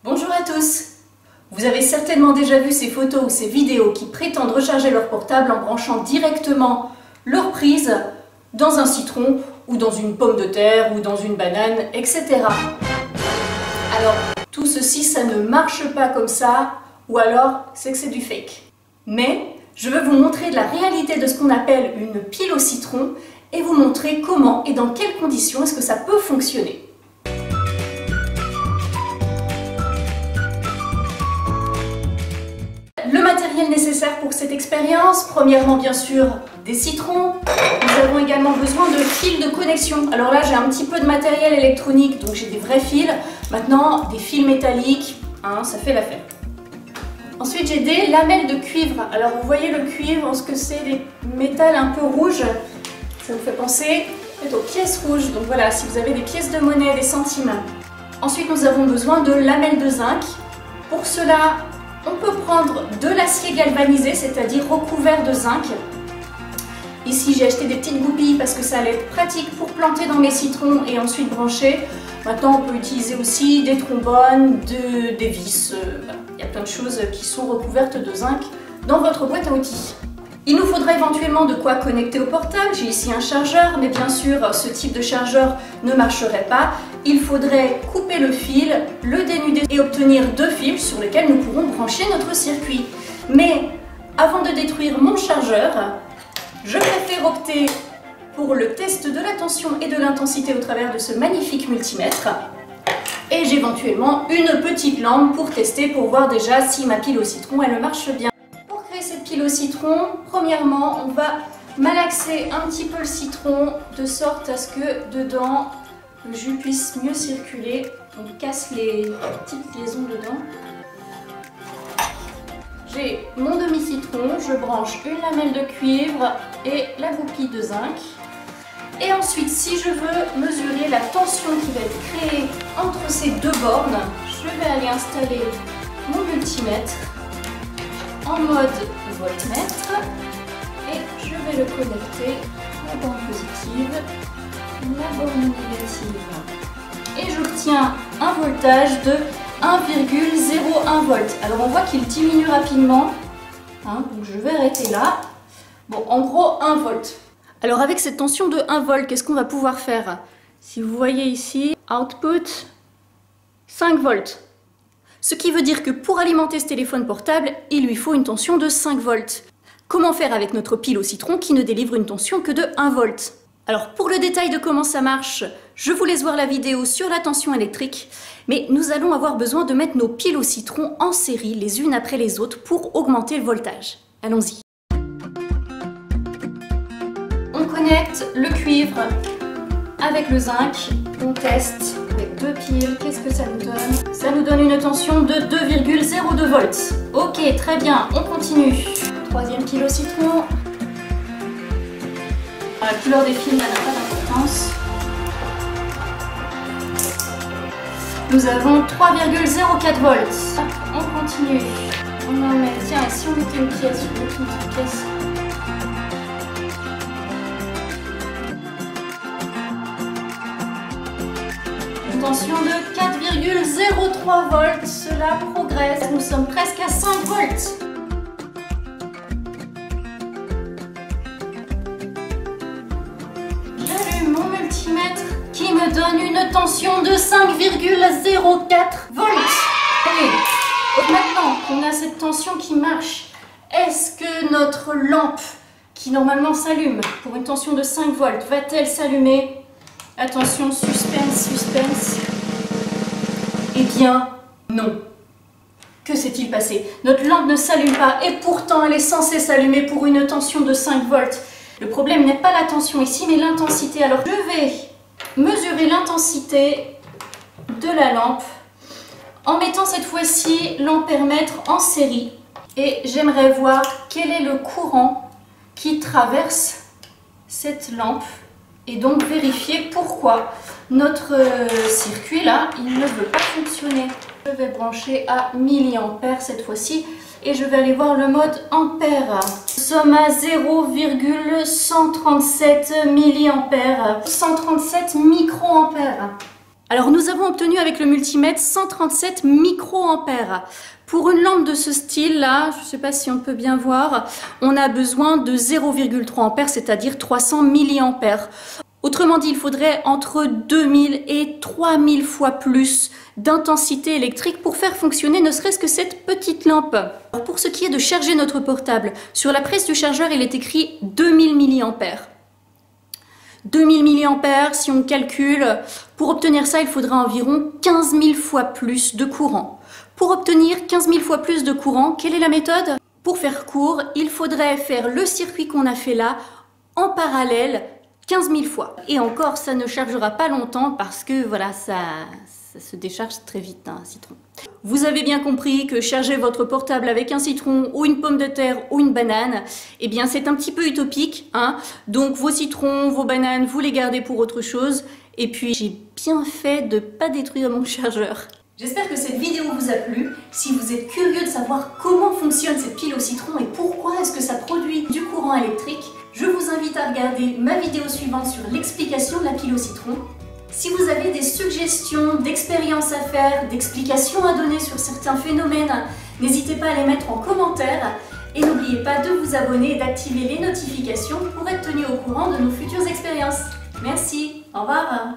Bonjour à tous! Vous avez certainement déjà vu ces photos ou ces vidéos qui prétendent recharger leur portable en branchant directement leur prise dans un citron ou dans une pomme de terre ou dans une banane, etc. Alors, tout ceci, ça ne marche pas comme ça, ou alors c'est que c'est du fake. Mais je veux vous montrer la réalité de ce qu'on appelle une pile au citron et vous montrer comment et dans quelles conditions est-ce que ça peut fonctionner. Le matériel nécessaire pour cette expérience, premièrement bien sûr des citrons. Nous avons également besoin de fils de connexion. Alors là j'ai un petit peu de matériel électronique, donc j'ai des vrais fils. Maintenant des fils métalliques, ça fait l'affaire. Ensuite j'ai des lamelles de cuivre. Alors vous voyez le cuivre, ce que c'est des métals un peu rouges. Ça me fait penser aux pièces rouges. Donc voilà, si vous avez des pièces de monnaie, des centimes. Ensuite nous avons besoin de lamelles de zinc. Pour cela, on peut prendre de l'acier galvanisé, c'est-à-dire recouvert de zinc. Ici, j'ai acheté des petites goupilles parce que ça allait être pratique pour planter dans mes citrons et ensuite brancher. Maintenant, on peut utiliser aussi des trombones, des vis. Il y a plein de choses qui sont recouvertes de zinc dans votre boîte à outils. Il nous faudra éventuellement de quoi connecter au portable. J'ai ici un chargeur, mais bien sûr, ce type de chargeur ne marcherait pas. Il faudrait couper le fil, le dénuder et obtenir deux fils sur lesquels nous pourrons brancher notre circuit. Mais avant de détruire mon chargeur, je préfère opter pour le test de la tension et de l'intensité au travers de ce magnifique multimètre. Et j'ai éventuellement une petite lampe pour tester, pour voir déjà si ma pile au citron elle marche bien. Pour créer cette pile au citron, premièrement on va malaxer un petit peu le citron de sorte à ce que dedans le jus puisse mieux circuler. On casse les petites liaisons dedans. J'ai mon demi-citron, je branche une lamelle de cuivre et la goupille de zinc. Et ensuite, si je veux mesurer la tension qui va être créée entre ces deux bornes, je vais aller installer mon multimètre en mode voltmètre et je vais le connecter à la borne positive, la borne négative. Et j'obtiens un voltage de 1,01 volts. Alors on voit qu'il diminue rapidement, donc je vais arrêter là. Bon, en gros 1 volt. Alors avec cette tension de 1 volt, qu'est-ce qu'on va pouvoir faire? Si vous voyez ici, output 5 volts. Ce qui veut dire que pour alimenter ce téléphone portable, il lui faut une tension de 5 volts. Comment faire avec notre pile au citron qui ne délivre une tension que de 1 volt? Alors pour le détail de comment ça marche, je vous laisse voir la vidéo sur la tension électrique, mais nous allons avoir besoin de mettre nos piles au citron en série les unes après les autres pour augmenter le voltage. Allons-y. On connecte le cuivre avec le zinc, on teste avec deux piles, qu'est-ce que ça nous donne? Ça nous donne une tension de 2,02 volts. Ok, très bien, on continue. Troisième pile au citron. La couleur des fils n'a pas d'importance. Nous avons 3,04 volts. On continue. On en met. Tiens, et si on mettait une pièce, je vais mettre une petite pièce. Une tension de 4,03 volts. Cela progresse. Nous sommes presque à 5 volts. Qui me donne une tension de 5,04 volts. Allez, maintenant qu'on a cette tension qui marche, est-ce que notre lampe, qui normalement s'allume pour une tension de 5 volts, va-t-elle s'allumer? Attention, suspense, suspense. Eh bien, non. Que s'est-il passé? Notre lampe ne s'allume pas et pourtant elle est censée s'allumer pour une tension de 5 volts. Le problème n'est pas la tension ici, mais l'intensité. Alors je vais mesurer l'intensité de la lampe en mettant cette fois-ci l'ampèremètre en série et j'aimerais voir quel est le courant qui traverse cette lampe et donc vérifier pourquoi notre circuit là il ne veut pas fonctionner. Je vais brancher à milliampères cette fois-ci et je vais aller voir le mode ampère. Nous sommes à 0,137 milliampères, 137 microampères. Alors nous avons obtenu avec le multimètre 137 microampères. Pour une lampe de ce style-là, je ne sais pas si on peut bien voir, on a besoin de 0,3 ampères, c'est-à-dire 300 milliampères. Autrement dit, il faudrait entre 2000 et 3000 fois plus d'intensité électrique pour faire fonctionner ne serait-ce que cette petite lampe. Alors pour ce qui est de charger notre portable, sur la prise du chargeur, il est écrit 2000 milliampères. 2000 milliampères, si on calcule, pour obtenir ça, il faudra environ 15 000 fois plus de courant. Pour obtenir 15 000 fois plus de courant, quelle est la méthode? Pour faire court, il faudrait faire le circuit qu'on a fait là en parallèle 15 000 fois. Et encore, ça ne chargera pas longtemps parce que voilà, ça se décharge très vite, un citron. Vous avez bien compris que charger votre portable avec un citron ou une pomme de terre ou une banane, eh bien c'est un petit peu utopique, hein. Donc vos citrons, vos bananes, vous les gardez pour autre chose. Et puis j'ai bien fait de ne pas détruire mon chargeur. J'espère que cette vidéo vous a plu. Si vous êtes curieux de savoir comment fonctionne cette pile au citron et pourquoi est-ce que ça produit du courant électrique, je vous invite à regarder ma vidéo suivante sur l'explication de la pile au citron. Si vous avez des suggestions d'expériences à faire, d'explications à donner sur certains phénomènes, n'hésitez pas à les mettre en commentaire. Et n'oubliez pas de vous abonner et d'activer les notifications pour être tenu au courant de nos futures expériences. Merci, au revoir.